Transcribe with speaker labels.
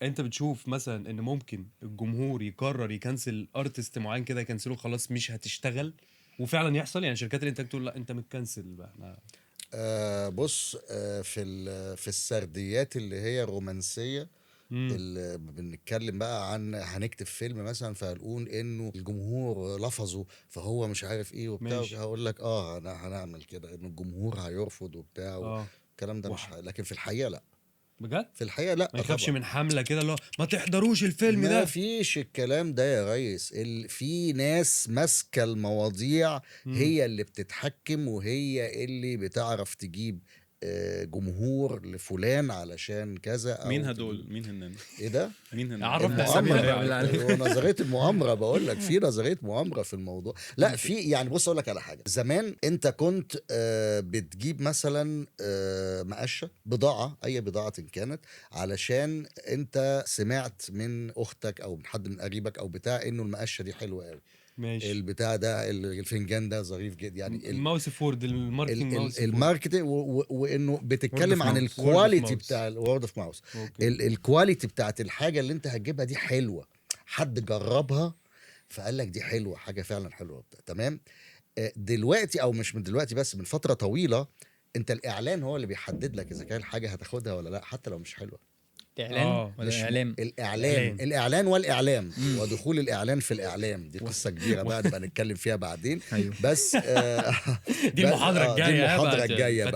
Speaker 1: انت بتشوف مثلا ان ممكن الجمهور يقرر يكنسل ارتست معين كده، يكنسله خلاص مش هتشتغل، وفعلا يحصل يعني شركات الانتاج تقول لا انت متكنسل بقى احنا.
Speaker 2: بص، في السرديات اللي هي الرومانسيه،
Speaker 1: امم.
Speaker 2: اللي بنتكلم بقى عن هنكتب فيلم مثلا فهنقول انه الجمهور لفظه فهو مش عارف ايه وبتاع،
Speaker 1: ماشي.
Speaker 2: هقول لك هنعمل كده ان الجمهور هيرفض وبتاع
Speaker 1: اه.
Speaker 2: الكلام ده مش لكن في الحقيقه لا.
Speaker 1: بجد
Speaker 2: في الحقيقه لا
Speaker 1: ما يخافش
Speaker 2: طبعا.
Speaker 1: من حملة كده اللي هو ما تحضروش الفيلم
Speaker 2: ما
Speaker 1: ده؟
Speaker 2: فيش الكلام ده يا ريس، في ناس ماسكة المواضيع،
Speaker 1: امم.
Speaker 2: هي اللي بتتحكم وهي اللي بتعرف تجيب جمهور لفلان علشان كذا
Speaker 3: مين
Speaker 2: او
Speaker 3: هدول؟
Speaker 2: تجيب.
Speaker 3: مين هنن؟
Speaker 2: ايه ده؟
Speaker 3: مين هنن؟
Speaker 1: عرفنا اساميهم
Speaker 2: المؤامرة،
Speaker 1: بقى
Speaker 3: المخترع.
Speaker 1: بالله عليك.
Speaker 2: ونظرية المؤامرة بقول لك في نظرية مؤامرة في الموضوع. لا في، يعني بص اقول لك على حاجة. زمان انت كنت بتجيب مثلا مقشة بضاعة، اي بضاعة إن كانت، علشان انت سمعت من اختك او من حد من قريبك او بتاع انه المقشة دي حلوة قوي،
Speaker 1: ماشي.
Speaker 2: البتاع ده الفنجان ده ظريف جدا، يعني
Speaker 1: الماوس فورد، الماركتنج ماوس فورد.
Speaker 2: الماركتنج، وانه
Speaker 4: وورد
Speaker 2: بتتكلم
Speaker 4: اوف
Speaker 2: عن
Speaker 4: ماوس.
Speaker 1: وورد اوف
Speaker 2: الكواليتي
Speaker 1: ماوس.
Speaker 2: بتاع الورد اوف ماوس،
Speaker 1: اوكي.
Speaker 2: الكواليتي بتاعت الحاجه اللي انت هتجيبها دي حلوه، حد جربها فقال لك دي حلوه، حاجه فعلا حلوه بتاع. تمام. دلوقتي او مش من دلوقتي بس، من فتره طويله، انت الاعلان هو اللي بيحدد لك اذا كان الحاجه هتاخدها ولا لا، حتى لو مش حلوه.
Speaker 4: اعلان
Speaker 1: اه.
Speaker 4: ولا
Speaker 2: مش
Speaker 4: اعلام؟
Speaker 2: الاعلان، الاعلان والاعلام
Speaker 4: مم.
Speaker 2: ودخول الاعلان في الاعلام دي قصه كبيره بقى نبقى نتكلم فيها بعدين.
Speaker 4: ايوه.
Speaker 2: بس
Speaker 1: دي المحاضرة
Speaker 2: دي
Speaker 1: الجاية
Speaker 2: المحاضره
Speaker 1: بقى
Speaker 2: الجايه بقى.